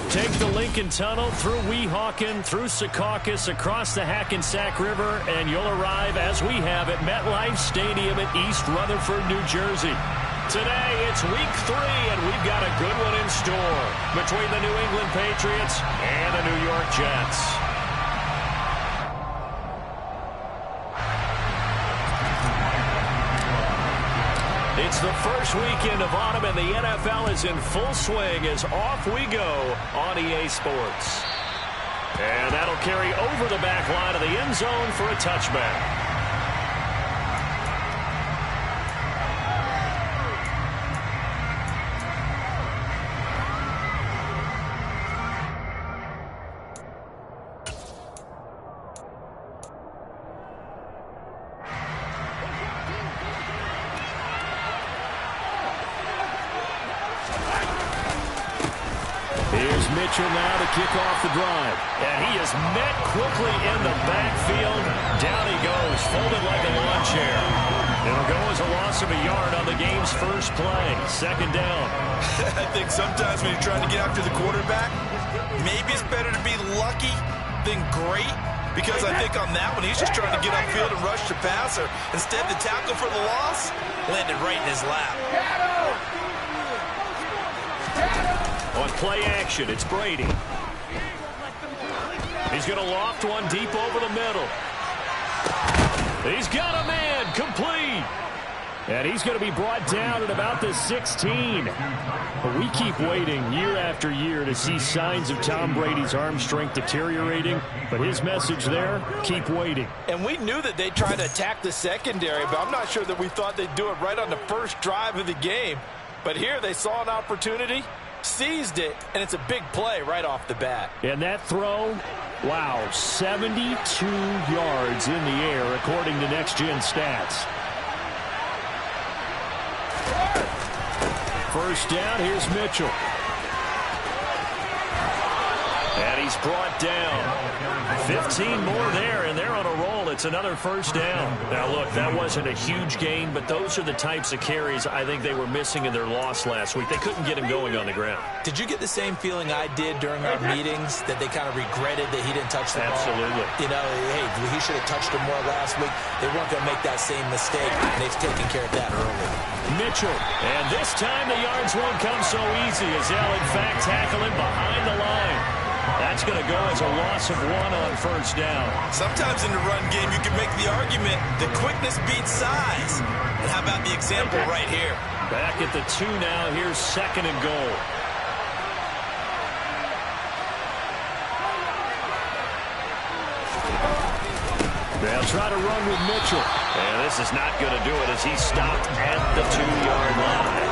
Take the Lincoln Tunnel through Weehawken, through Secaucus, across the Hackensack River, and you'll arrive, as we have, at MetLife Stadium in East Rutherford, New Jersey. Today, it's Week 3, and we've got a good one in store between the New England Patriots and the New York Jets. It's the first weekend of autumn, and the NFL is in full swing as off we go on EA Sports. And that'll carry over the back line of the end zone for a touchback. Here's Mitchell now to kick off the drive. And he is met quickly in the backfield. Down he goes, folded like a lawn chair. It'll go as a loss of a yard on the game's first play. Second down. I think sometimes when you're trying to get after the quarterback, maybe it's better to be lucky than great. Because I think on that one, he's just trying to get upfield and rush the passer. Instead, the tackle for the loss landed right in his lap. On play action, it's Brady. He's going to loft one deep over the middle. He's got a man, complete. And he's going to be brought down at about the 16. But we keep waiting year after year to see signs of Tom Brady's arm strength deteriorating. But his message there, keep waiting. And we knew that they'd try to attack the secondary, but I'm not sure that we thought they'd do it right on the first drive of the game. But here they saw an opportunity, seized it, and it's a big play right off the bat. And that throw, wow, 72 yards in the air according to Next Gen Stats. First down, here's Mitchell. And he's brought down. 15 more there, and they're on a roll. It's another first down. Now, look, that wasn't a huge gain, but those are the types of carries I think they were missing in their loss last week. They couldn't get him going on the ground. Did you get the same feeling I did during our meetings, that they kind of regretted that he didn't touch the ball? Absolutely. You know, hey, he should have touched him more last week. They weren't going to make that same mistake, and they've taken care of that early. Mitchell, and this time the yards won't come so easy as they'll, in fact, tackle him behind the line. That's going to go as a loss of 1 on first down. Sometimes in the run game, you can make the argument that quickness beats size. And how about the example right here? Back at the 2 now. Here's second and goal. They'll try to run with Mitchell. And this is not going to do it as he's stopped at the 2-yard line.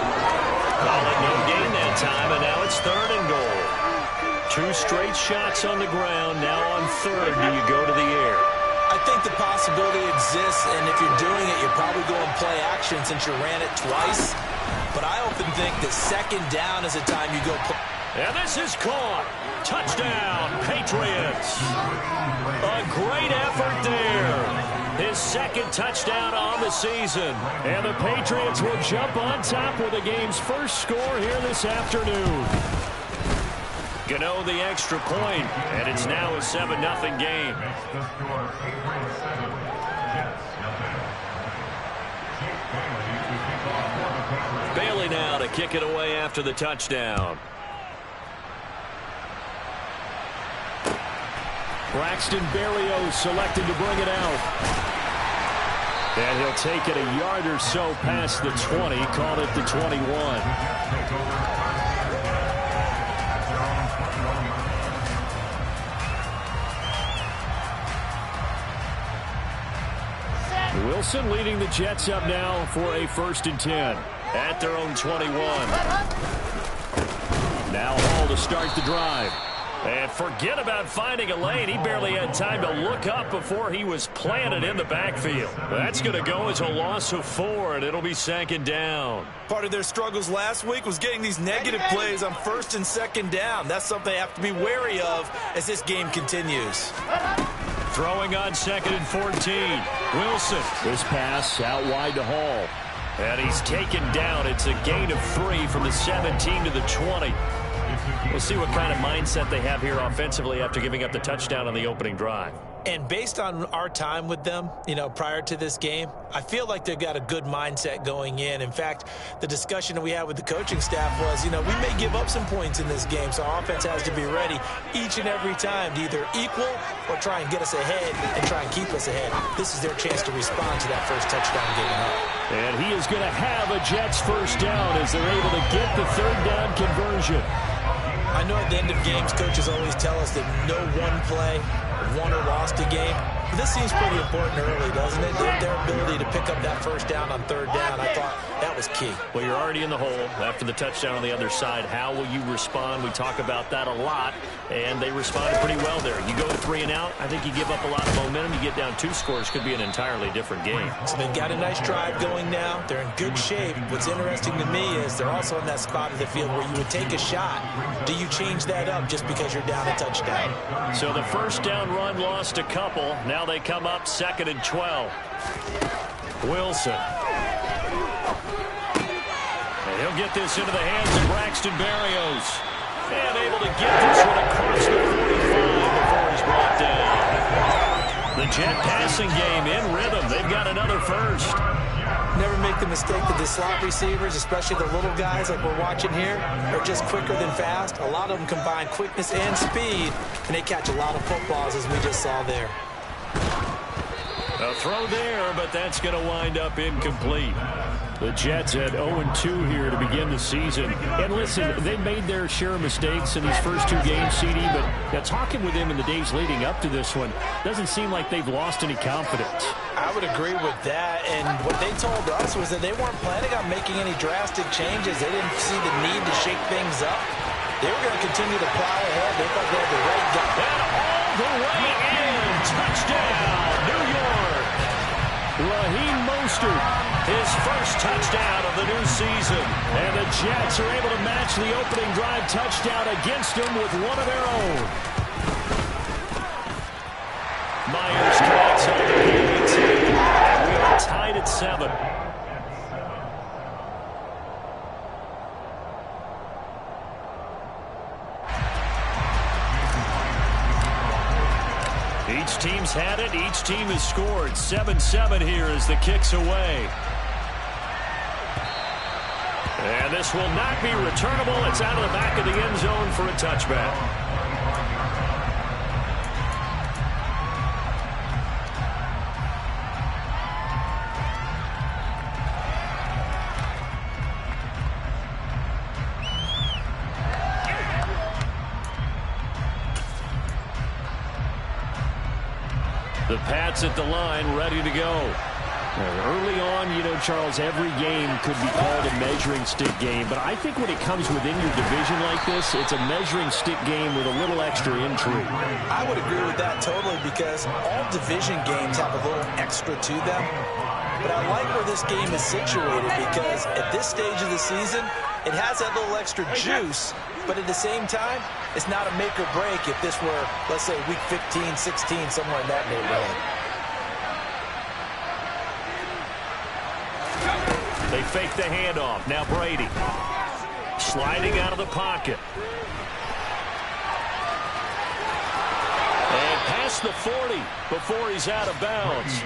Call it no gain that time, and now it's third and goal. 2 straight shots on the ground. Now on third, do you go to the air? I think the possibility exists, and if you're doing it, you're probably going play action since you ran it twice. But I often think that second down is a time you go play. And this is caught. Touchdown, Patriots. A great effort there. His second touchdown on the season. And the Patriots will jump on top with the game's first score here this afternoon. Gano the extra point, and it's now a 7-0 game. Bailey now to kick it away after the touchdown. Braxton Berrios selected to bring it out. And he'll take it a yard or so past the 20, called it the 21. Wilson leading the Jets up now for a 1st and 10 at their own 21. Now Hall to start the drive. And forget about finding a lane. He barely had time to look up before he was planted in the backfield. That's going to go as a loss of 4, and it'll be second down. Part of their struggles last week was getting these negative plays on 1st and 2nd down. That's something they have to be wary of as this game continues. Throwing on 2nd and 14. Wilson. This pass out wide to Hall. And he's taken down. It's a gain of 3 from the 17 to the 20. We'll see what kind of mindset they have here offensively after giving up the touchdown on the opening drive. And based on our time with them, prior to this game, I feel like they've got a good mindset going in. In fact, the discussion that we had with the coaching staff was, we may give up some points in this game, so our offense has to be ready each and every time to either equal or try and get us ahead and try and keep us ahead. This is their chance to respond to that first touchdown given up. And he is going to have a Jets first down as they're able to get the third down conversion. I know at the end of games, coaches always tell us that no one play won or lost a game. But this seems pretty important early, doesn't it? Their ability to pick up that first down on third down, I thought that was key. Well, you're already in the hole after the touchdown on the other side. How will you respond? We talk about that a lot, and they responded pretty well there. You go to 3 and out, I think you give up a lot of momentum. You get down 2 scores, could be an entirely different game. So they've got a nice drive going now. They're in good shape. What's interesting to me is they're also in that spot of the field where you would take a shot. Do you change that up just because you're down a touchdown? So the first down run lost a couple. Now they come up 2nd and 12. Wilson. And he'll get this into the hands of Braxton Berrios. And able to get this one across the 45 before he's brought down. The Jet passing game in rhythm. They've got another first. Never make the mistake that the slot receivers, especially the little guys like we're watching here, are just quicker than fast. A lot of them combine quickness and speed, and they catch a lot of footballs, as we just saw there. A throw there, but that's going to wind up incomplete. The Jets at 0-2 here to begin the season. And listen, they made their share of mistakes in these first 2 games, CD, but talking with them in the days leading up to this one, doesn't seem like they've lost any confidence. I would agree with that, and what they told us was that they weren't planning on making any drastic changes. They didn't see the need to shake things up. They were going to continue to plow ahead. They thought they had the right guy. And all the way in. Touchdown, New York. Raheem Mostert, his first touchdown of the new season. And the Jets are able to match the opening drive touchdown against them with one of their own. Myers connects on the PAT. And we are tied at 7. Each team's had it. Each team has scored. 7-7 here as the kick's away. And this will not be returnable. It's out of the back of the end zone for a touchback. The Pats at the line, ready to go. Early on, Charles, every game could be called a measuring stick game. But I think when it comes within your division like this, it's a measuring stick game with a little extra intrigue. I would agree with that totally because all division games have a little extra to them. But I like where this game is situated because at this stage of the season, it has that little extra juice. But at the same time, it's not a make or break if this were, let's say, week 15, 16, somewhere in that neighborhood. They fake the handoff. Now Brady sliding out of the pocket. And past the 40 before he's out of bounds.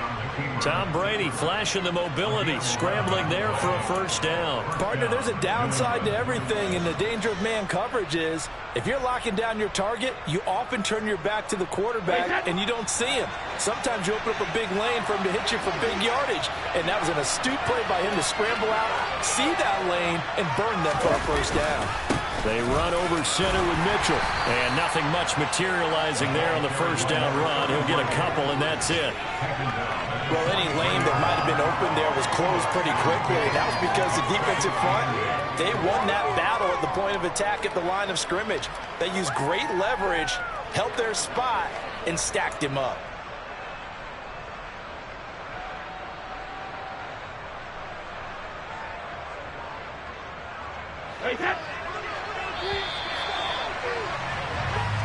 Tom Brady flashing the mobility, scrambling there for a first down. Partner, there's a downside to everything, and the danger of man coverage is if you're locking down your target, you often turn your back to the quarterback and you don't see him. Sometimes you open up a big lane for him to hit you for big yardage, and that was an astute play by him to scramble out, see that lane, and burn them for a first down. They run over center with Mitchell, and nothing much materializing there on the first down run. He'll get a couple, and that's it. Well, any lane that might have been open there was closed pretty quickly, and that was because the defensive front, they won that battle at the point of attack at the line of scrimmage. They used great leverage, held their spot, and stacked him up.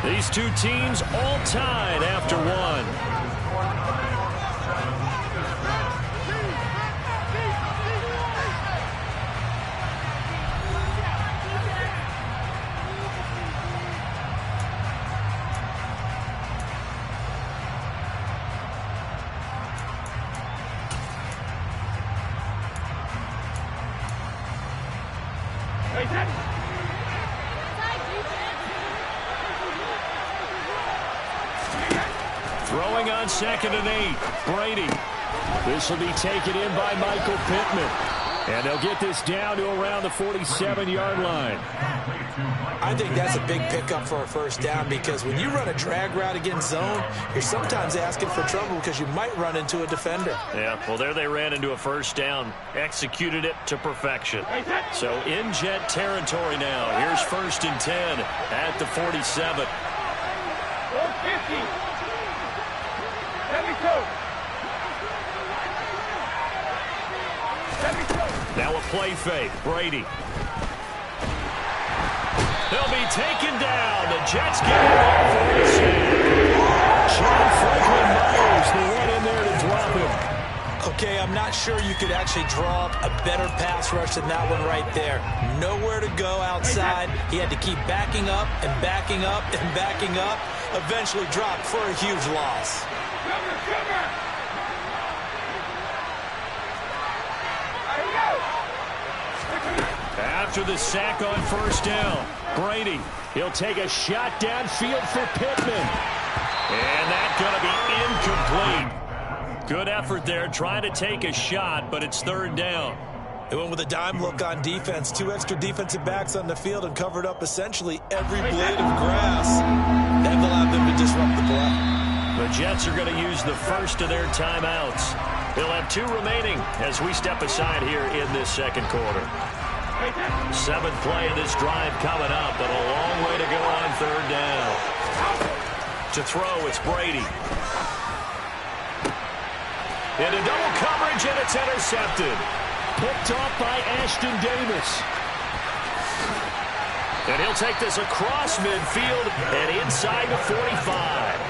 These two teams all tied after one. Throwing on 2nd and 8. Brady. This will be taken in by Michael Pittman. And they'll get this down to around the 47-yard line. I think that's a big pickup for a first down because when you run a drag route against zone, you're sometimes asking for trouble because you might run into a defender. Yeah, well, there they ran into a first down. Executed it to perfection. So in Jet territory now. Here's 1st and 10 at the 47. Now a play fake. Brady. He'll be taken down. The Jets get it off for the sack. John Franklin Myers, the one in there to drop him. Okay, I'm not sure you could actually draw up a better pass rush than that one right there. Nowhere to go outside. He had to keep backing up and backing up and backing up. Eventually dropped for a huge loss. After the sack on 1st down, Brady, he'll take a shot downfield for Pittman. And that's going to be incomplete. Good effort there, trying to take a shot, but it's 3rd down. They went with a dime look on defense. 2 extra defensive backs on the field and covered up essentially every blade of grass. That allowed them to disrupt the play. The Jets are going to use the first of their timeouts. They'll have 2 remaining as we step aside here in this 2nd quarter. 7th play of this drive coming up, but a long way to go on 3rd down. To throw, it's Brady. Into double coverage, and it's intercepted. Picked off by Ashton Davis. And he'll take this across midfield and inside the 45.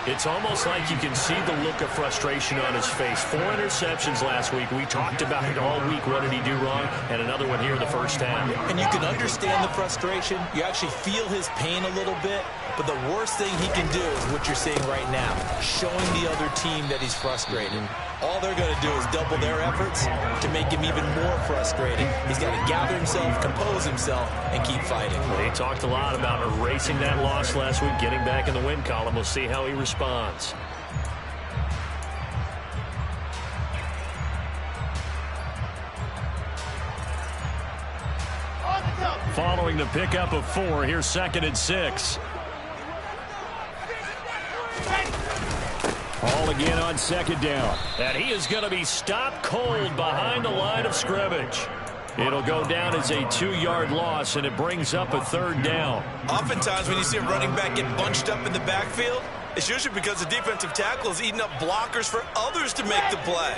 It's almost like you can see the look of frustration on his face. 4 interceptions last week. We talked about it all week. What did he do wrong? And another one here in the first half. And you can understand the frustration. You actually feel his pain a little bit. But the worst thing he can do is what you're seeing right now, showing the other team that he's frustrated. All they're going to do is double their efforts to make him even more frustrated. He's got to gather himself, compose himself, and keep fighting. Well, he talked a lot about erasing that loss last week, getting back in the win column. We'll see how he responds. Following the pickup of 4, here's 2nd and 6. Ball again on 2nd down. And he is going to be stopped cold behind the line of scrimmage. It'll go down as a 2-yard loss, and it brings up a 3rd down. Oftentimes when you see a running back get bunched up in the backfield, it's usually because the defensive tackle is eating up blockers for others to make the play.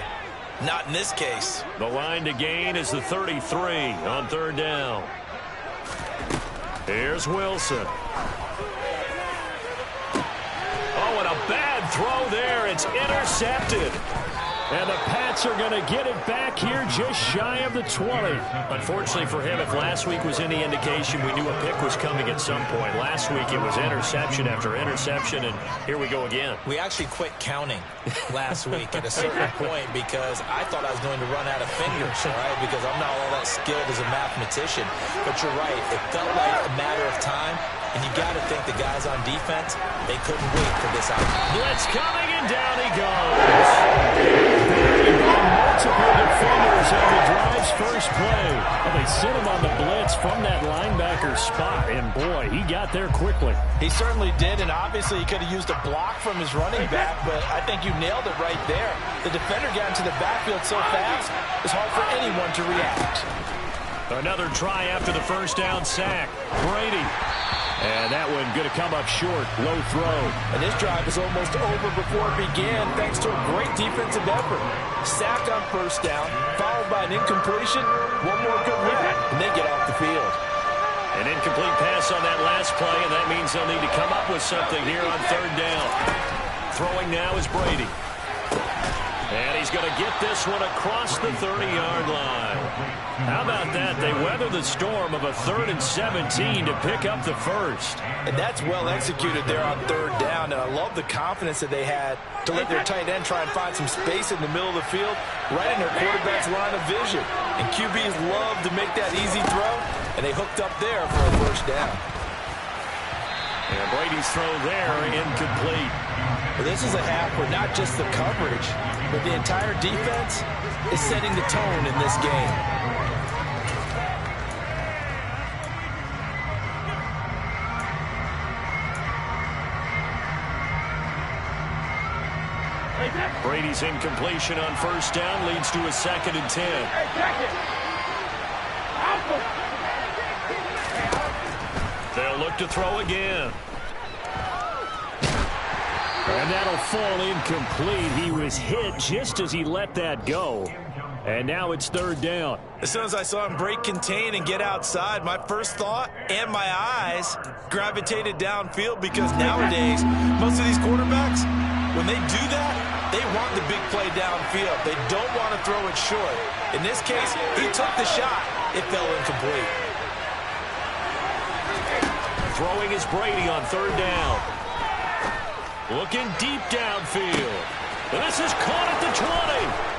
Not in this case. The line to gain is the 33 on 3rd down. Here's Wilson. Oh, and a bad throw there. It's intercepted. And the Pats are going to get it back here just shy of the 20. Unfortunately for him, if last week was any indication, we knew a pick was coming at some point. Last week it was interception after interception, and here we go again. We actually quit counting last week at a certain point because I thought I was going to run out of fingers, all right, because I'm not all that skilled as a mathematician. But you're right. It felt like a matter of time, and you got to think the guys on defense, they couldn't wait for this outcome. Blitz coming, and down he goes. Multiple defenders on the drive's first play. Well, they sent him on the blitz from that linebacker spot, and boy, he got there quickly. He certainly did, and obviously he could have used a block from his running back, but I think you nailed it right there. The defender got into the backfield so fast, it's hard for anyone to react. Another try after the first down sack. Brady. And that one going to come up short. Low throw. And this drive is almost over before it began thanks to a great defensive effort. Sack on first down, followed by an incompletion. One more good rep, and they get off the field. An incomplete pass on that last play, and that means they'll need to come up with something here on 3rd down. Throwing now is Brady. And he's going to get this one across the 30-yard line. How about that? They weather the storm of a 3rd and 17 to pick up the first. And that's well executed there on 3rd down. And I love the confidence that they had to let their tight end try and find some space in the middle of the field, right in their quarterback's line of vision. And QBs love to make that easy throw, and they hooked up there for a first down. And Brady's throw there incomplete. Well, this is a half where not just the coverage, but the entire defense is setting the tone in this game. Brady's incompletion on first down leads to a 2nd and 10. They'll look to throw again. And that'll fall incomplete. He was hit just as he let that go. And now it's 3rd down. As soon as I saw him break contain and get outside, my first thought and my eyes gravitated downfield, because nowadays, most of these quarterbacks, when they do that, they want the big play downfield. They don't want to throw it short. In this case, he took the shot. It fell incomplete. Throwing is Brady on 3rd down. Looking deep downfield. This is caught at the 20.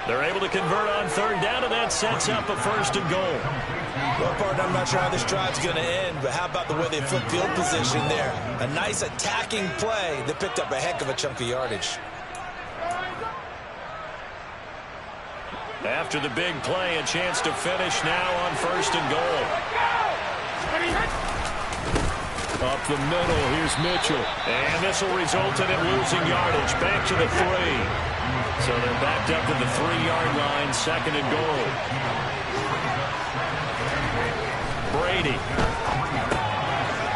They're able to convert on 3rd down, and that sets up a 1st and goal. Well, partner, I'm not sure how this drive's going to end, but how about the way they flip field position there? A nice attacking play that picked up a heck of a chunk of yardage. After the big play, a chance to finish now on 1st and goal. Up the middle, here's Mitchell. And this will result in him losing yardage. Back to the 3. So they're backed up to the 3-yard line, 2nd and goal. Brady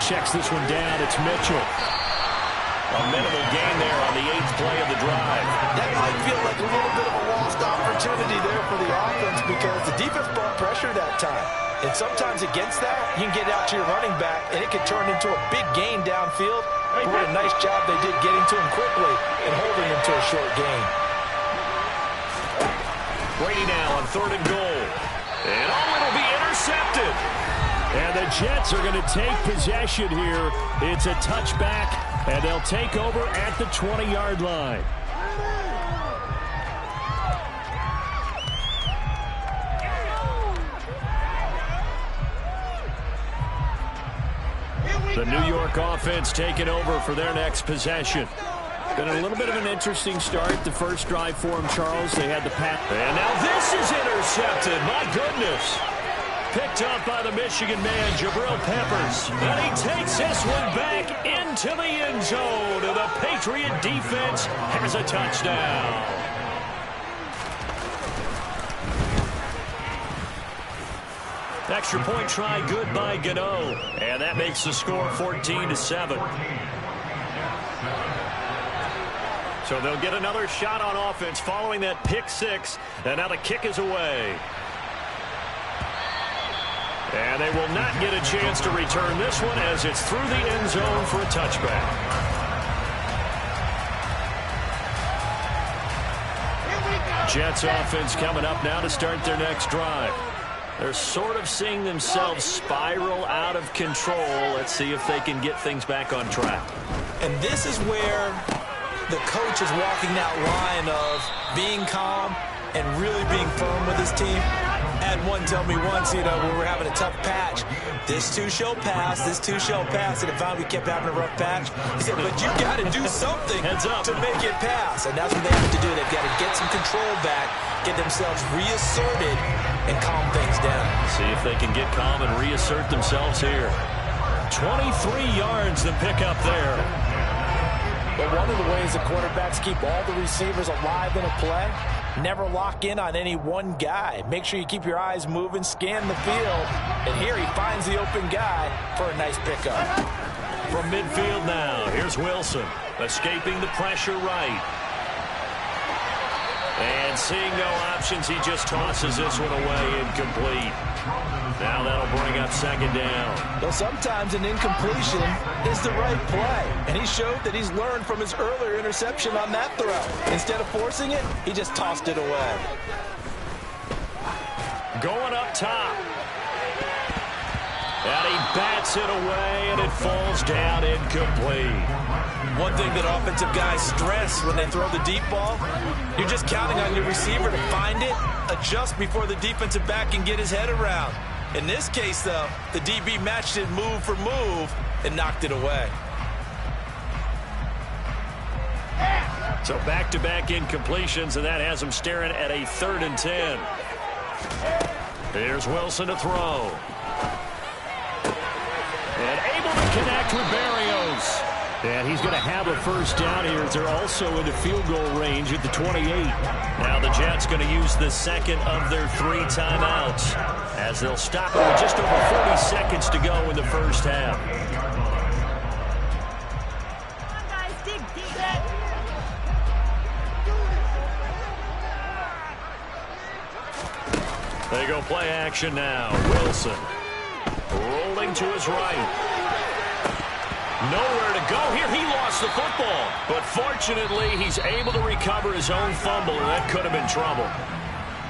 checks this one down. It's Mitchell. A minimal gain there on the 8th play of the drive. That might feel like a little bit of a lost opportunity there for the offense, because the defense brought pressure that time. And sometimes against that, you can get out to your running back, and it can turn into a big gain downfield. But what a nice job they did getting to him quickly and holding him to a short gain. Brady now on 3rd and goal. And it'll be intercepted. And the Jets are going to take possession here. It's a touchback, and they'll take over at the 20-yard line. The New York offense taking over for their next possession. Been a little bit of an interesting start. The first drive for them, Charles. They had the pass. And now this is intercepted. My goodness. Picked up by the Michigan man, Jabril Peppers. And he takes this one back into the end zone. And the Patriot defense has a touchdown. Extra point try good by Gano. And that makes the score 14-7. So they'll get another shot on offense following that pick 6. And now the kick is away. And they will not get a chance to return this one, as it's through the end zone for a touchback. Jets offense coming up now to start their next drive. They're sort of seeing themselves spiral out of control. Let's see if they can get things back on track. And this is where the coach is walking that line of being calm and really being firm with his team. I had one tell me once, when we were having a tough patch, this too shall pass, this too shall pass. And if we kept having a rough patch, he said, but you got to do something to make it pass. And that's what they have to do. They've got to get some control back, get themselves reasserted, and calm things down. See if they can get calm and reassert themselves here. 23 yards to pick up there. But one of the ways the quarterbacks keep all the receivers alive in a play, never lock in on any one guy. Make sure you keep your eyes moving, scan the field. And here he finds the open guy for a nice pickup. From midfield now, here's Wilson, escaping the pressure right. And And seeing no options, he just tosses this one away incomplete. Now that'll bring up second down. Well, sometimes an incompletion is the right play. And he showed that he's learned from his earlier interception on that throw. Instead of forcing it, he just tossed it away. Going up top. And he bats it away, and it falls down incomplete. One thing that offensive guys stress when they throw the deep ball, you're just counting on your receiver to find it, adjust before the defensive back can get his head around. In this case, though, the DB matched it move for move and knocked it away. So back-to-back incompletions, and that has him staring at a 3rd and 10. Here's Wilson to throw. And able to connect with Barrios. And he's going to have a first down here as they're also into field goal range at the 28. Now the Jets going to use the second of their 3 timeouts as they'll stop it with just over 40 seconds to go in the first half. They go play action now. Wilson rolling to his right. Nowhere to go here. He lost the football. But fortunately, he's able to recover his own fumble, and that could have been trouble.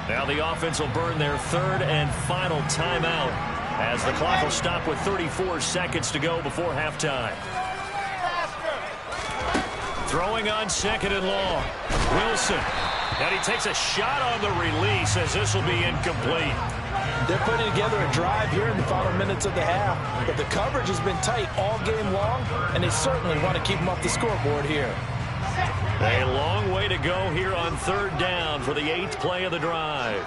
Now the offense will burn their 3rd and final timeout as the clock will stop with 34 seconds to go before halftime. Throwing on 2nd and long. Wilson. And he takes a shot on the release as this will be incomplete. They're putting together a drive here in the final minutes of the half, but the coverage has been tight all game long, and they certainly want to keep them off the scoreboard here. A long way to go here on 3rd down for the 8th play of the drive.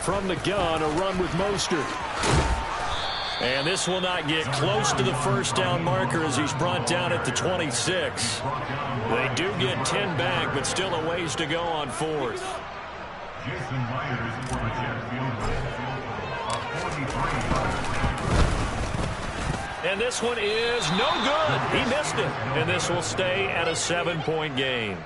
From the gun, a run with Mostert. And this will not get close to the first down marker as he's brought down at the 26. They do get 10 back, but still a ways to go on 4th. And this one is no good. He missed it. And this will stay at a 7-point game.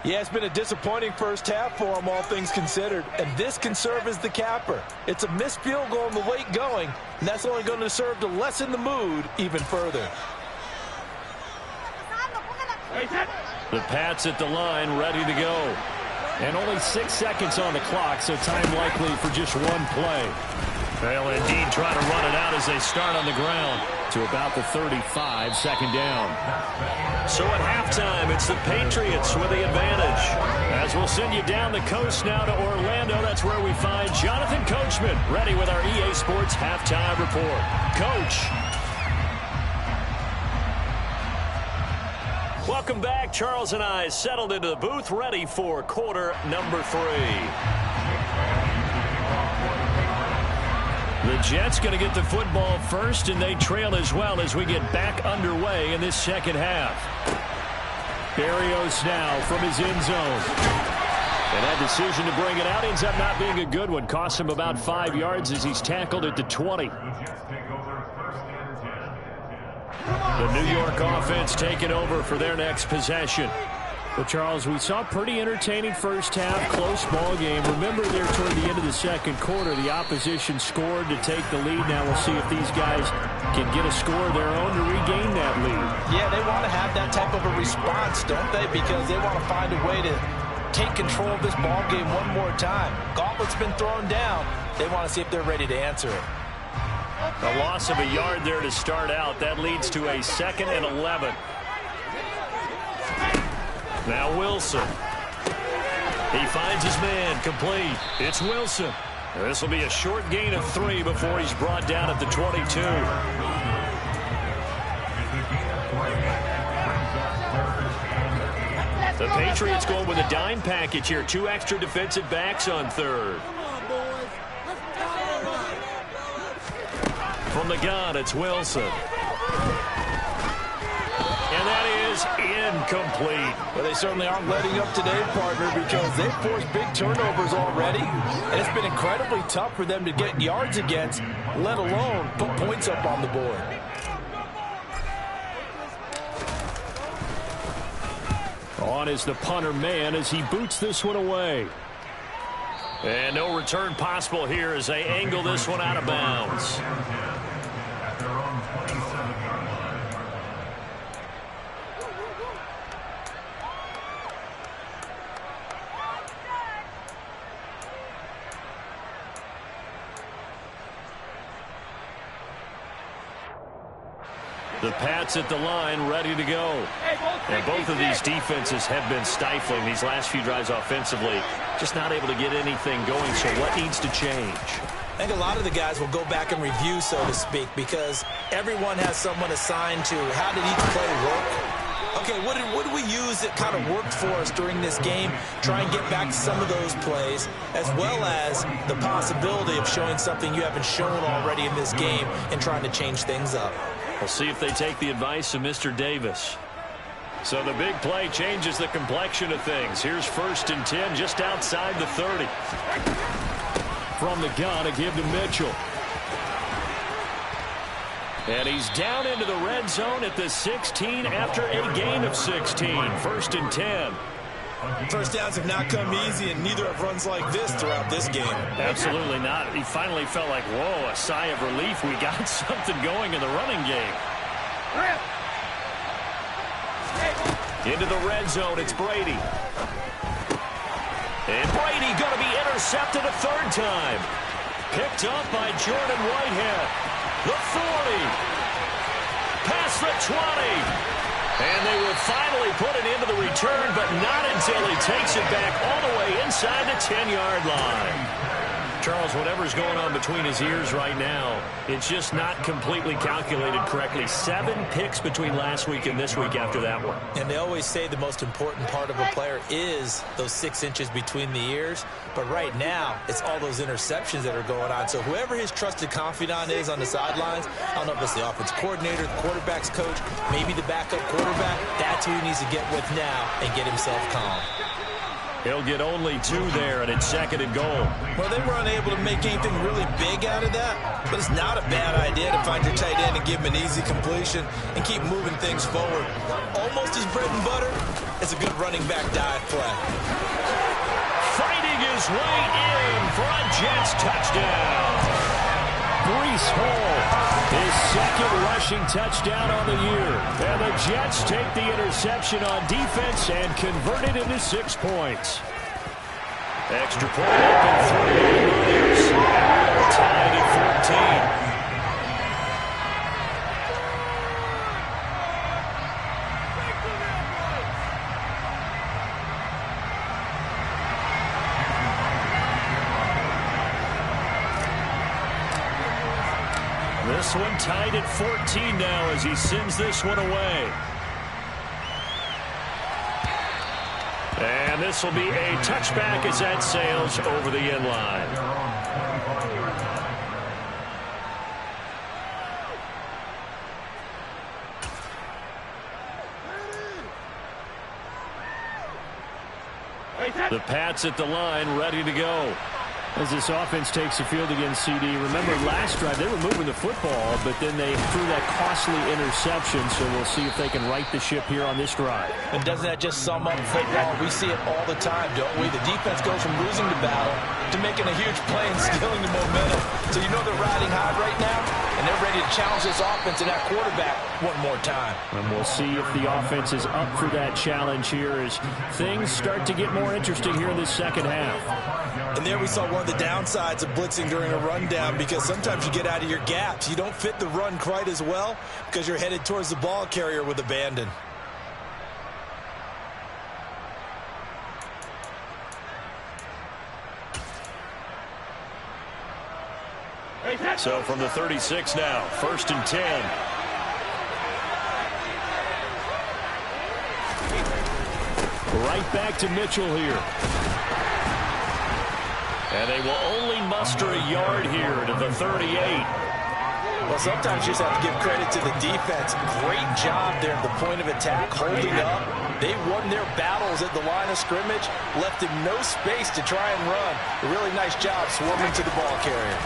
Yeah, it's been a disappointing first half for him, all things considered. And this can serve as the capper. It's a missed field goal in the late going, and that's only going to serve to lessen the mood even further. The Pats at the line, ready to go. And only 6 seconds on the clock, so time likely for just one play. They'll indeed try to run it out as they start on the ground to about the 35, second down. So at halftime, it's the Patriots with the advantage. As we'll send you down the coast now to Orlando, that's where we find Jonathan Coachman, ready with our EA Sports halftime report. Coach. Welcome back. Charles and I settled into the booth, ready for quarter number 3. The Jets going to get the football first, and they trail as well as we get back underway in this second half. Barrios now from his end zone. And that decision to bring it out ends up not being a good one. Costs him about 5 yards as he's tackled at the 20. The New York offense taking over for their next possession. Well, Charles, we saw a pretty entertaining first half, close ball game. Remember there toward the end of the second quarter, the opposition scored to take the lead. Now we'll see if these guys can get a score of their own to regain that lead. Yeah, they want to have that type of a response, don't they? Because they want to find a way to take control of this ball game one more time. Gauntlet's been thrown down. They want to see if they're ready to answer it. A loss of a yard there to start out. That leads to a 2nd and 11. Now Wilson. He finds his man, complete. It's Wilson. This will be a short gain of 3 before he's brought down at the 22. The Patriots going with a dime package here. 2 extra defensive backs on 3rd. From the gun, it's Wilson. And that is incomplete. Well, they certainly aren't letting up today, partner, because they've forced big turnovers already. And it's been incredibly tough for them to get yards against, let alone put points up on the board. On is the punter man as he boots this one away. And no return possible here as they angle this one out of bounds. The Pats at the line, ready to go. And both of these defenses have been stifling these last few drives offensively. Just not able to get anything going, so what needs to change? I think a lot of the guys will go back and review, so to speak, because everyone has someone assigned to how did each play work. Okay, what did we use that kind of worked for us during this game? Try and get back to some of those plays, as well as the possibility of showing something you haven't shown already in this game and trying to change things up. We'll see if they take the advice of Mr. Davis. So the big play changes the complexion of things. Here's 1st and 10 just outside the 30. From the gun, a give to Mitchell. And he's down into the red zone at the 16 after a gain of 16. 1st and 10. First downs have not come easy, and neither have runs like this throughout this game. Absolutely not. He finally felt like, whoa, a sigh of relief. We got something going in the running game. Into the red zone, it's Brady. And Brady going to be intercepted a 3rd time. Picked up by Jordan Whitehead. The 40. Past the 20. And they will finally put it into the return, but not until he takes it back all the way inside the 10-yard line. Charles, whatever's going on between his ears right now, it's just not completely calculated correctly. 7 picks between last week and this week after that one. And they always say the most important part of a player is those 6 inches between the ears. But right now, it's all those interceptions that are going on. So whoever his trusted confidant is on the sidelines, I don't know if it's the offense coordinator, the quarterback's coach, maybe the backup quarterback, that's who he needs to get with now and get himself calm. He'll get only 2 there, and it's 2nd and goal. Well, they were unable to make anything really big out of that, but it's not a bad idea to find your tight end and give him an easy completion and keep moving things forward. Almost his bread and butter. It's a good running back dive play. Fighting his way in for a Jets touchdown. Breece Hall, his 2nd rushing touchdown on the year. And the Jets take the interception on defense and convert it into 6 points. Extra point up and 3 Lions. Tied at 14. This one tied at 14 now as he sends this one away. And this will be a touchback as that sails over the end line. The Pats at the line, ready to go. As this offense takes the field against CD. Remember last drive they were moving the football, but then they threw that costly interception, so we'll see if they can right the ship here on this drive. And doesn't that just sum up football? We see it all the time, don't we? The defense goes from losing the battle to making a huge play and stealing the momentum. So you know they're riding high right now, and they're ready to challenge this offense and that quarterback one more time. And we'll see if the offense is up for that challenge here as things start to get more interesting here in this 2nd half. And there we saw one of the downsides of blitzing during a rundown, because sometimes you get out of your gaps. You don't fit the run quite as well because you're headed towards the ball carrier with abandon. So from the 36 now, 1st and 10. Right back to Mitchell here. And they will only muster a yard here to the 38. Well, sometimes you just have to give credit to the defense. Great job there at the point of attack, holding up. They won their battles at the line of scrimmage, left him no space to try and run. A really nice job swarming to the ball carrier.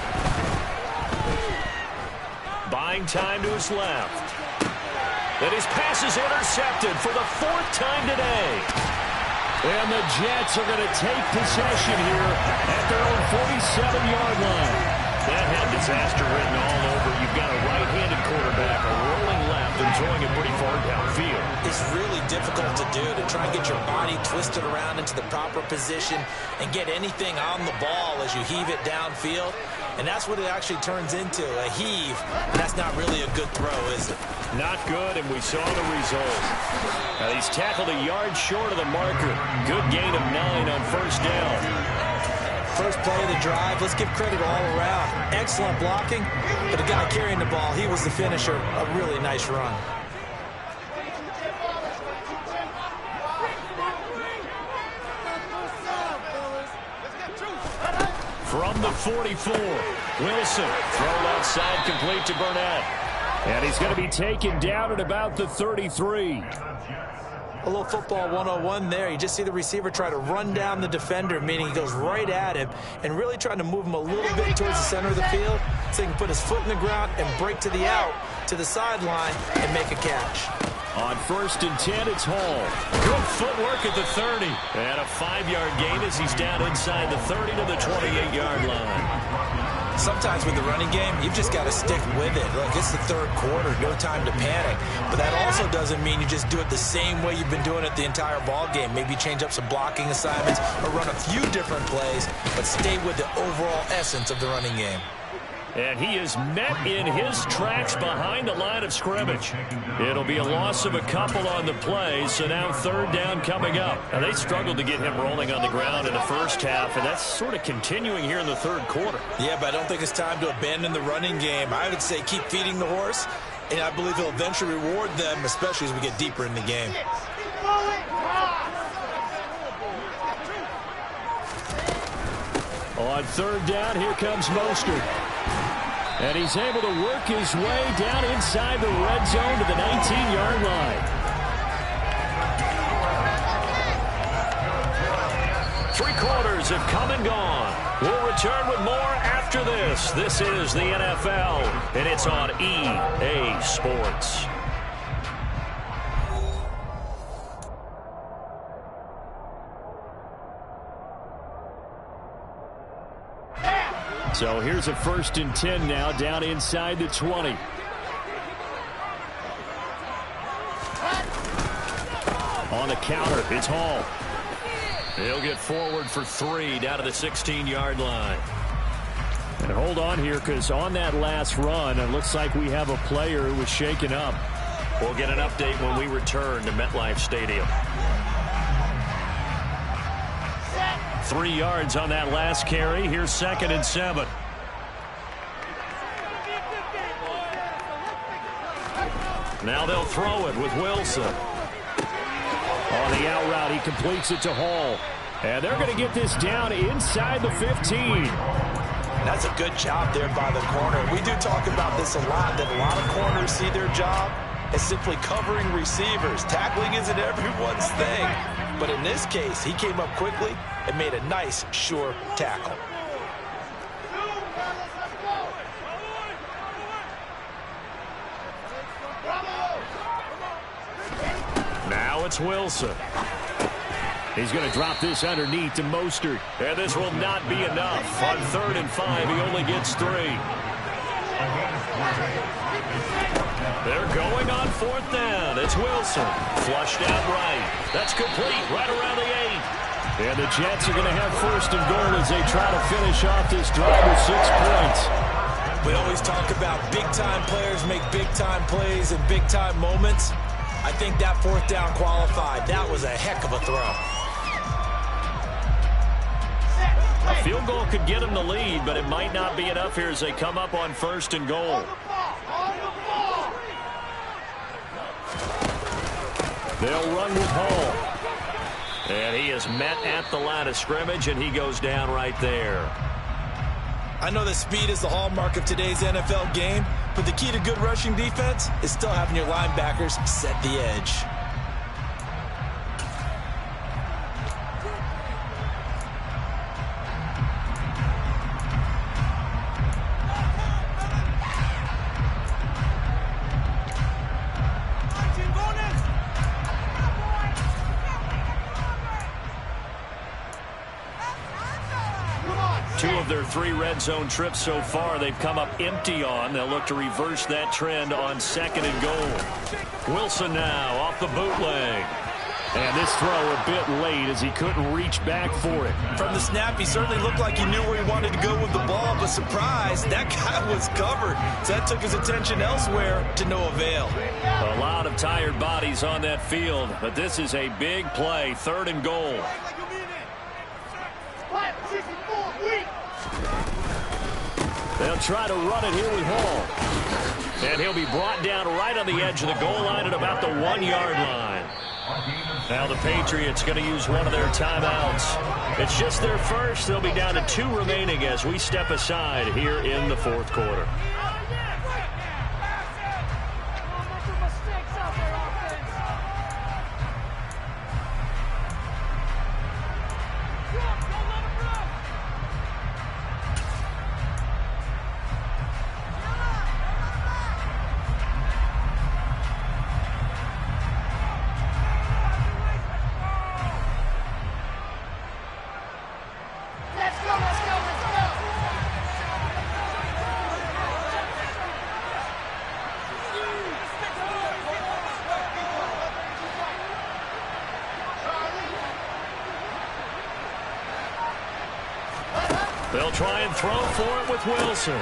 Buying time to his left. And his pass is intercepted for the 4th time today. And the Jets are going to take possession here at their own 47-yard line. That had disaster written all over. You've got a right-handed quarterback, a rolling left, and throwing it pretty far downfield. It's really difficult to do, to try and get your body twisted around into the proper position and get anything on the ball as you heave it downfield. And that's what it actually turns into, a heave. And that's not really a good throw, is it? Not good, and we saw the result. Now, he's tackled a yard short of the marker. Good gain of 9 on first down. First play of the drive, let's give credit all around. Excellent blocking, but the guy carrying the ball, he was the finisher. A really nice run. From the 44, Wilson, thrown outside, complete to Burnett. And he's going to be taken down at about the 33. A little football 101 there. You just see the receiver try to run down the defender, meaning he goes right at him and really trying to move him a little bit towards the center of the field so he can put his foot in the ground and break to the out, to the sideline, and make a catch. On first and 10, it's Hall. Good footwork at the 30. And a 5-yard gain as he's down inside the 30 to the 28-yard line. Sometimes with the running game, you've just got to stick with it. Look, it's the third quarter, no time to panic. But that also doesn't mean you just do it the same way you've been doing it the entire ball game. Maybe change up some blocking assignments or run a few different plays, but stay with the overall essence of the running game. And he is met in his tracks behind the line of scrimmage. It'll be a loss of a couple on the play, so now third down coming up. Now, they struggled to get him rolling on the ground in the first half, and that's sort of continuing here in the third quarter. Yeah, but I don't think it's time to abandon the running game. I would say keep feeding the horse, and I believe he'll eventually reward them, especially as we get deeper in the game. On third down, here comes Mostert. And he's able to work his way down inside the red zone to the 19-yard line. 3 quarters have come and gone. We'll return with more after this. This is the NFL, and it's on EA Sports. So here's a first and 10 now, down inside the 20. On the counter, it's Hall. He'll get forward for 3 down to the 16-yard line. And hold on here, because on that last run, it looks like we have a player who was shaken up. We'll get an update when we return to MetLife Stadium. 3 yards on that last carry. Here's 2nd and 7. Now they'll throw it with Wilson. On the out route, he completes it to Hall. And they're going to get this down inside the 15. That's a good job there by the corner. We do talk about this a lot, that a lot of corners see their job as simply covering receivers. Tackling isn't everyone's thing. But in this case, he came up quickly and made a nice, sure tackle. Now it's Wilson. He's going to drop this underneath to Mostert. And this will not be enough. On 3rd and 5, he only gets 3. They're going on 4th down. It's Wilson. Flushed out right. That's complete right around the 8. And the Jets are going to have 1st and goal as they try to finish off this drive with 6 points. We always talk about big-time players make big-time plays in big-time moments. I think that 4th down qualified. That was a heck of a throw. A field goal could get them the lead, but it might not be enough here as they come up on 1st and goal. They'll run with Hall. And he is met at the line of scrimmage, and he goes down right there. I know that speed is the hallmark of today's NFL game, but the key to good rushing defense is still having your linebackers set the edge. 2 of their 3 red zone trips so far, they've come up empty on. They'll look to reverse that trend on 2nd and goal. Wilson now off the bootleg. And this throw a bit late as he couldn't reach back for it. From the snap, he certainly looked like he knew where he wanted to go with the ball, but surprise, that guy was covered. So that took his attention elsewhere to no avail. A lot of tired bodies on that field, but this is a big play, 3rd and goal. They'll try to run it here with Hall. And he'll be brought down right on the edge of the goal line at about the 1-yard line. Now the Patriots going to use one of their timeouts. It's just their first. They'll be down to 2 remaining as we step aside here in the 4th quarter. They'll try and throw for it with Wilson.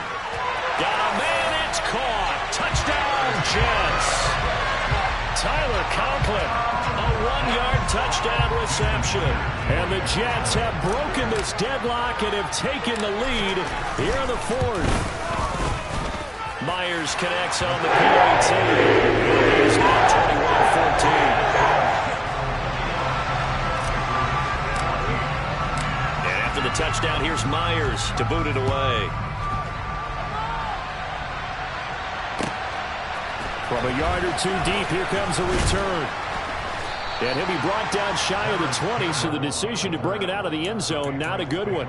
Got a man, it's caught. Touchdown, Jets. Tyler Conklin, a 1-yard touchdown reception. And the Jets have broken this deadlock and have taken the lead here in the 4th. Myers connects on the PAT. It is now 21-14. The touchdown, here's Myers to boot it away. From a yard or 2 deep, here comes a return. And he'll be brought down shy of the 20, so the decision to bring it out of the end zone, not a good one.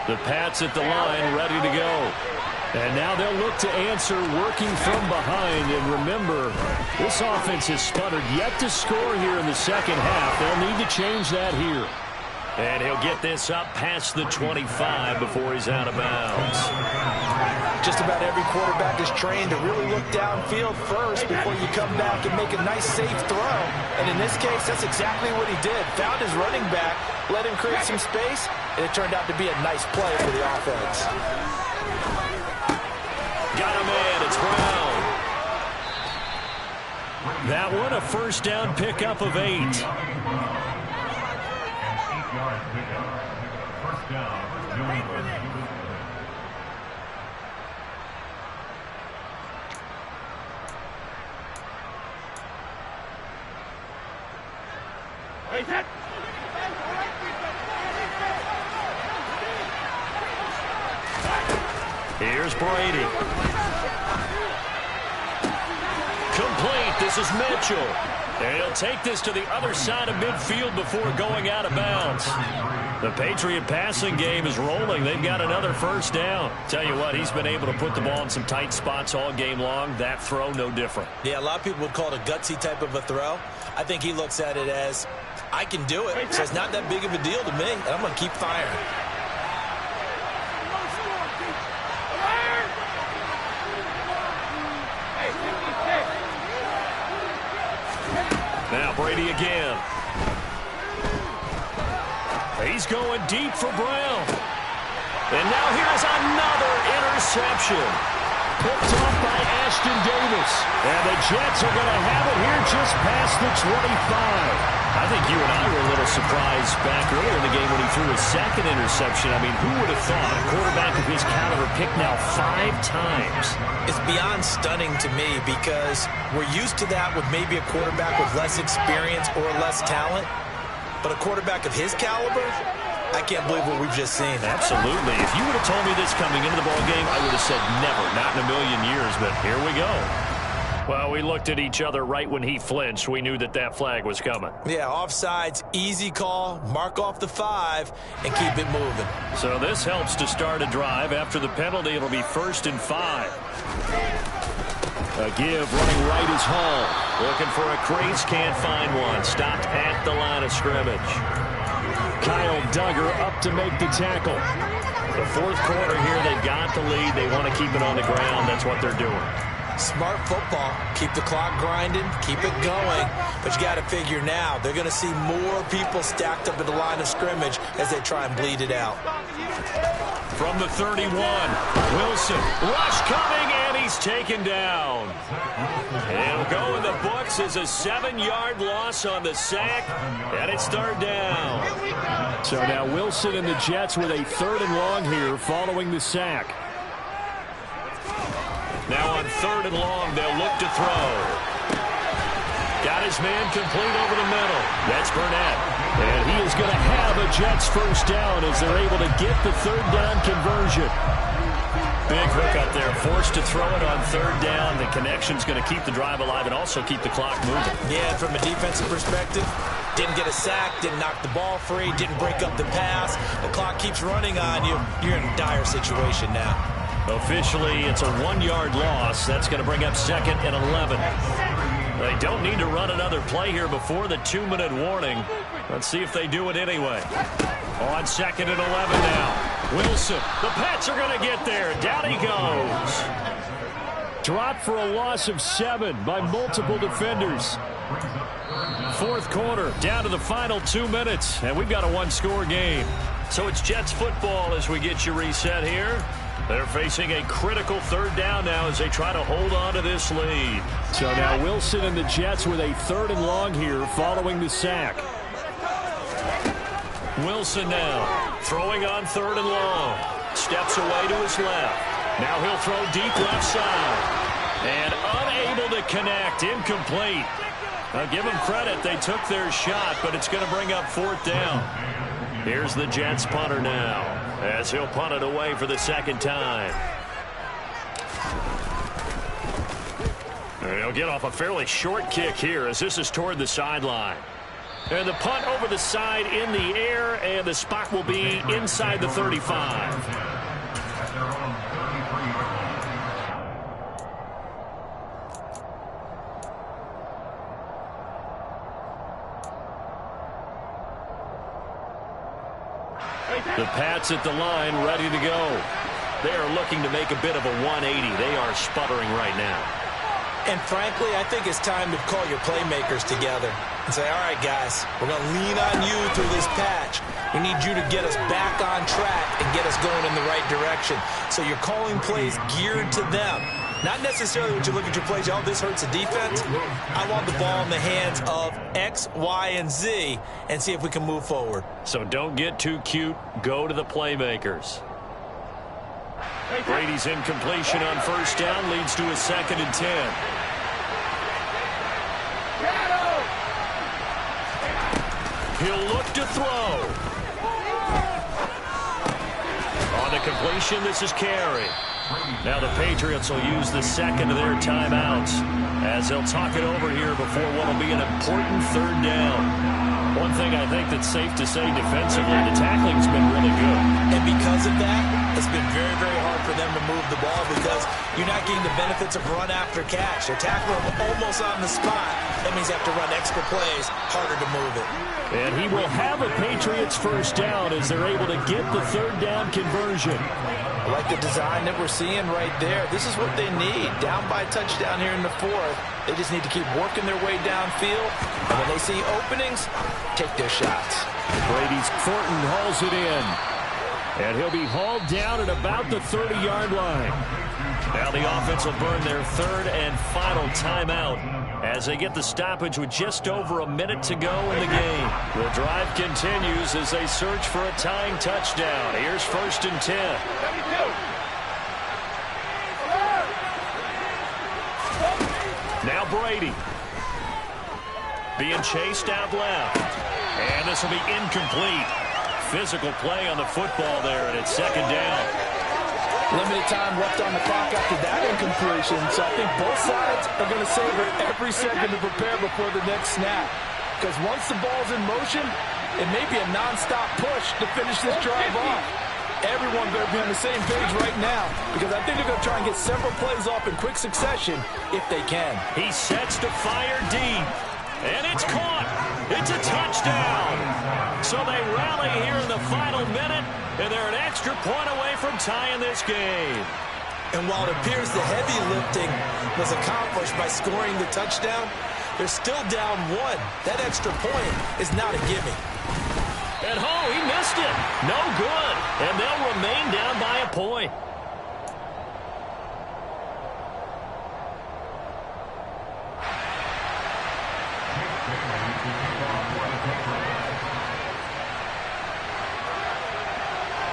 The Pats at the line, ready to go. And now they'll look to answer working from behind. And remember, this offense has sputtered yet to score here in the 2nd half. They'll need to change that here. And he'll get this up past the 25 before he's out of bounds. Just about every quarterback is trained to really look downfield first before you come back and make a nice, safe throw. And in this case, that's exactly what he did. Found his running back, let him create some space, and it turned out to be a nice play for the offense. Got him in. It's Brown. That one a 1st down pickup of 8. Here's Brady. Complete. This is Mitchell. And he'll take this to the other side of midfield before going out of bounds. The Patriot passing game is rolling. They've got another 1st down. Tell you what, he's been able to put the ball in some tight spots all game long. That throw, no different. Yeah, a lot of people would call it a gutsy type of a throw. I think he looks at it as, I can do it, so it's not that big of a deal to me, and I'm going to keep firing. Now Brady again. He's going deep for Brown. And now here's another interception. Picked off by Ashton Davis. And the Jets are going to have it here just past the 25. I think you and I were a little surprised back earlier in the game when he threw his 2nd interception. I mean, who would have thought a quarterback of his caliber picked now 5 times? It's beyond stunning to me because we're used to that with maybe a quarterback with less experience or less talent. But a quarterback of his caliber, I can't believe what we've just seen. Absolutely. If you would have told me this coming into the ballgame, I would have said never, not in a million years. But here we go. Well, we looked at each other right when he flinched. We knew that that flag was coming. Yeah, offsides, easy call, mark off the 5, and keep it moving. So this helps to start a drive. After the penalty, it'll be 1st and 5. A give running right is Hall. Looking for a crease, can't find one. Stopped at the line of scrimmage. Kyle Duggar up to make the tackle. The fourth quarter here, they've got the lead. They want to keep it on the ground. That's what they're doing. Smart football. Keep the clock grinding. Keep it going. But you got to figure now, they're going to see more people stacked up at the line of scrimmage as they try and bleed it out. From the 31, Wilson. Rush coming, and he's taken down. It'll go in the books as a 7-yard loss on the sack, and it's third down. So now Wilson and the Jets with a 3rd and long here following the sack. Now on 3rd and long, they'll look to throw. Got his man complete over the middle. That's Burnett. And he is going to have a Jets first down as they're able to get the 3rd down conversion. Big hook up there. Forced to throw it on 3rd down. The connection's going to keep the drive alive and also keep the clock moving. Yeah, from a defensive perspective, didn't get a sack, didn't knock the ball free, didn't break up the pass. The clock keeps running on you. You're in a dire situation now. Officially, it's a 1-yard loss. That's going to bring up 2nd and 11. They don't need to run another play here before the 2-minute warning. Let's see if they do it anyway. On 2nd and 11 now. Wilson. The Pats are going to get there. Down he goes. Dropped for a loss of 7 by multiple defenders. Fourth quarter, down to the final 2 minutes, and we've got a 1-score game. So it's Jets football as we get you reset here. They're facing a critical 3rd down now as they try to hold on to this lead. So now Wilson and the Jets with a 3rd and long here following the sack. Wilson now throwing on 3rd and long. Steps away to his left. Now he'll throw deep left side. And unable to connect. Incomplete. Now give them credit. They took their shot, but it's going to bring up 4th down. Here's the Jets punter now as he'll punt it away for the 2nd time. And he'll get off a fairly short kick here as this is toward the sideline. And the punt over the side in the air, and the spot will be inside the 35. The Pats at the line, ready to go. They are looking to make a bit of a 180. They are sputtering right now. And frankly, I think it's time to call your playmakers together and say, all right, guys, we're going to lean on you through this patch. We need you to get us back on track and get us going in the right direction. So you're calling plays geared to them. Not necessarily when you look at your plays, oh, this hurts the defense. I want the ball in the hands of X, Y, and Z and see if we can move forward. So don't get too cute. Go to the playmakers. Brady's incompletion on 1st down leads to a 2nd and 10. He'll look to throw. On the completion, this is Carey. Now the Patriots will use the 2nd of their timeouts as they'll talk it over here before what will be an important 3rd down. One thing I think that's safe to say defensively, the tackling's been really good. And because of that, it's been very, very hard for them to move the ball because you're not getting the benefits of run after catch. They're tackling them almost on the spot. That means they have to run extra plays, harder to move it. And he will have a Patriots first down as they're able to get the 3rd down conversion. I like the design that we're seeing right there. This is what they need. Down by a touchdown here in the 4th. They just need to keep working their way downfield. And when they see openings, take their shots. Brady's Thornton hauls it in. And he'll be hauled down at about the 30-yard line. Now the offense will burn their 3rd and final timeout as they get the stoppage with just over a minute to go in the game. The drive continues as they search for a tying touchdown. Here's 1st and 10. Now Brady. Being chased out left. And this will be incomplete. Physical play on the football there, and it's 2nd down. Limited time left on the clock after that incompletion, so I think both sides are going to savor every second to prepare before the next snap. Because once the ball's in motion, it may be a non-stop push to finish this drive off. Everyone better be on the same page right now because I think they're going to try and get several plays off in quick succession if they can. He sets to fire deep, and it's caught. It's a touchdown. So they rally here in the final minute, and they're an extra point away from tying this game. And while it appears the heavy lifting was accomplished by scoring the touchdown, they're still down one. That extra point is not a gimme. And he missed it. No good. And they'll remain down by a point.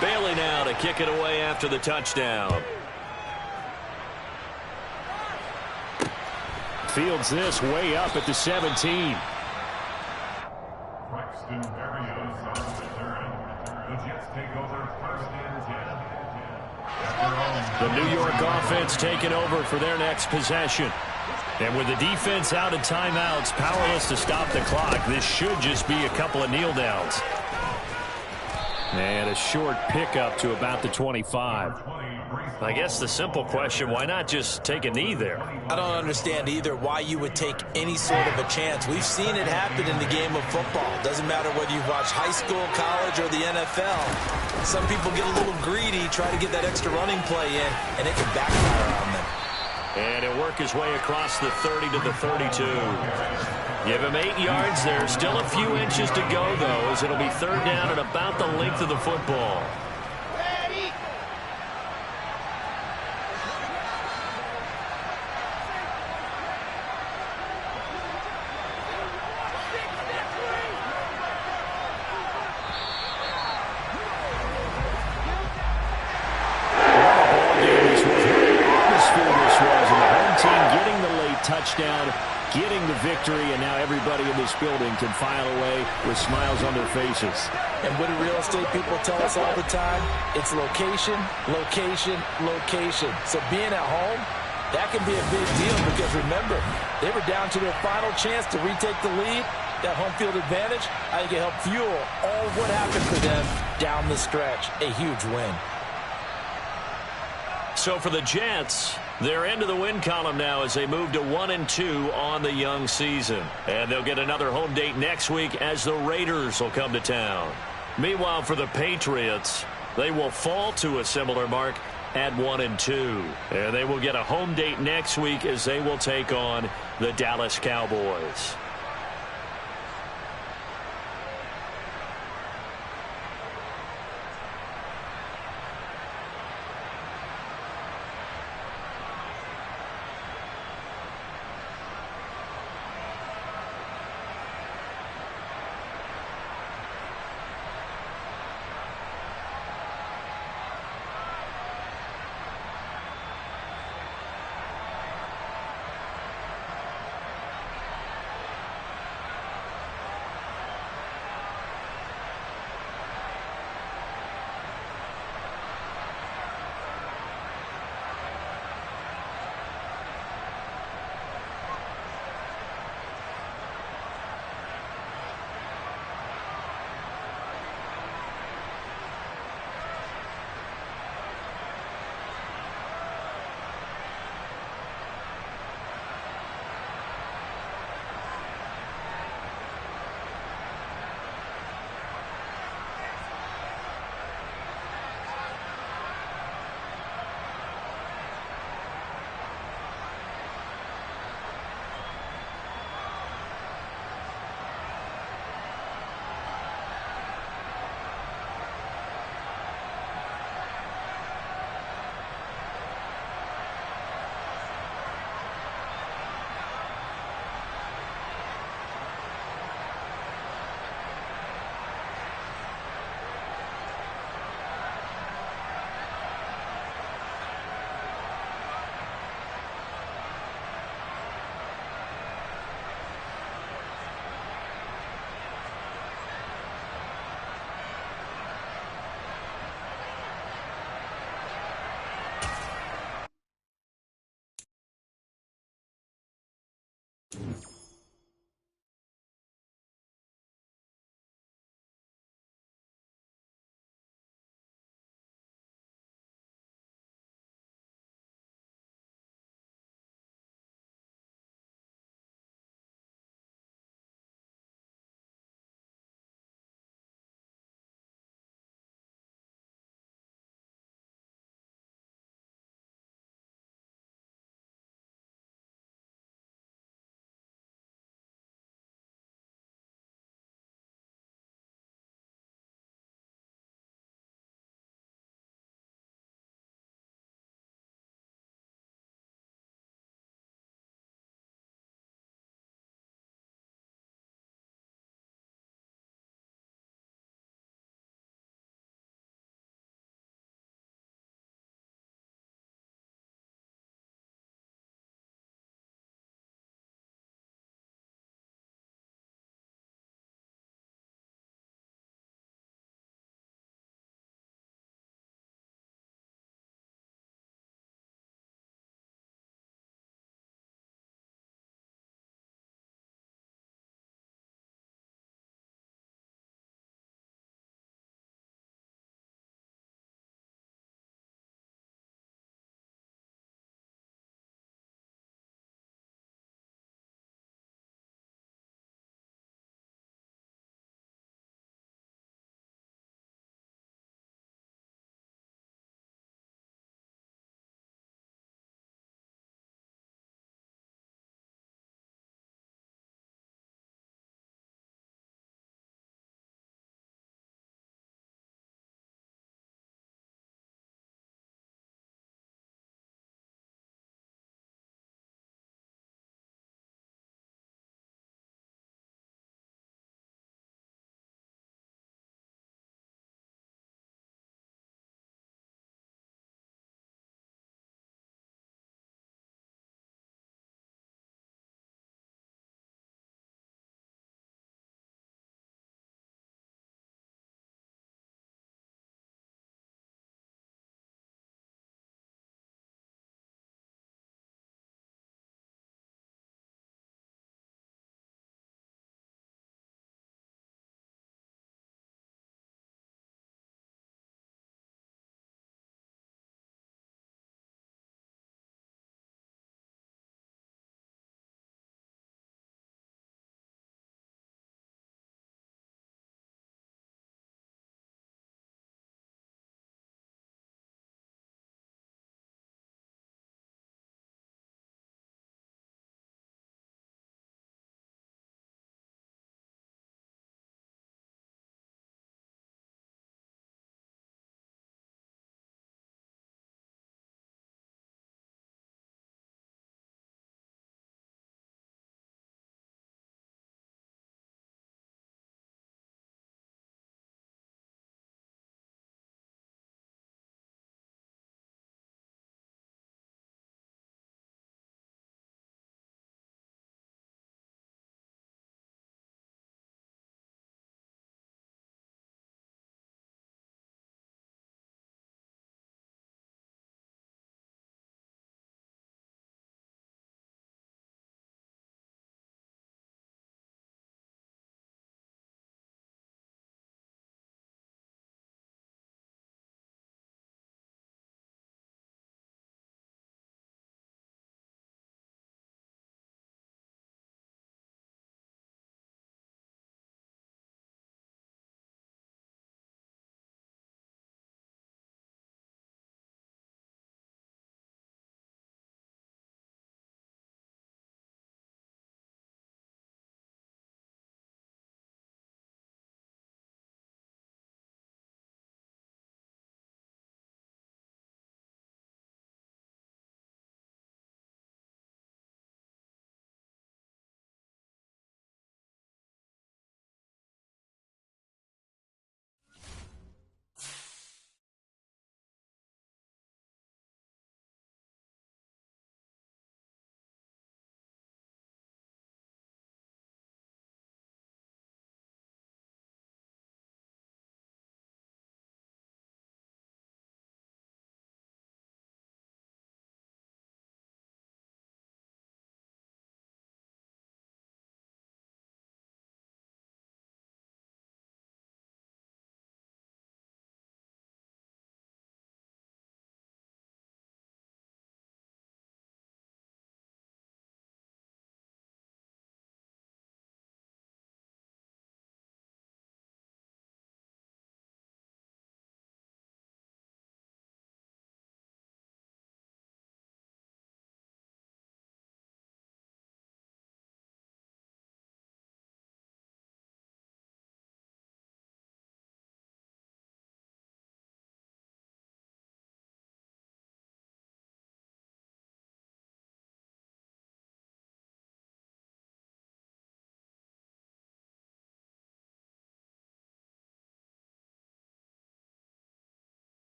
Bailey now to kick it away after the touchdown. Fields this way up at the 17. The New York offense taking over for their next possession. And with the defense out of timeouts, powerless to stop the clock, this should just be a couple of kneel downs. And a short pickup to about the 25. I guess the simple question, why not just take a knee there? I don't understand either why you would take any sort of a chance. We've seen it happen in the game of football. Doesn't matter whether you watch high school, college, or the NFL. Some people get a little greedy, try to get that extra running play in, and it can backfire on them. And he'll work his way across the 30 to the 32. Give him 8 yards there. Still a few inches to go, though, as it'll be third down at about the length of the football. Touchdown, getting the victory, and now everybody in this building can file away with smiles on their faces. And what do real estate people tell us all the time? It's location, location, location. So being at home, that can be a big deal because remember, they were down to their final chance to retake the lead. That home field advantage, I think it helped fuel all of what happened for them down the stretch. A huge win. So for the Jets, they're into the win column now as they move to 1-2 on the young season. And they'll get another home date next week as the Raiders will come to town. Meanwhile, for the Patriots, they will fall to a similar mark at 1-2. And they will get a home date next week as they will take on the Dallas Cowboys.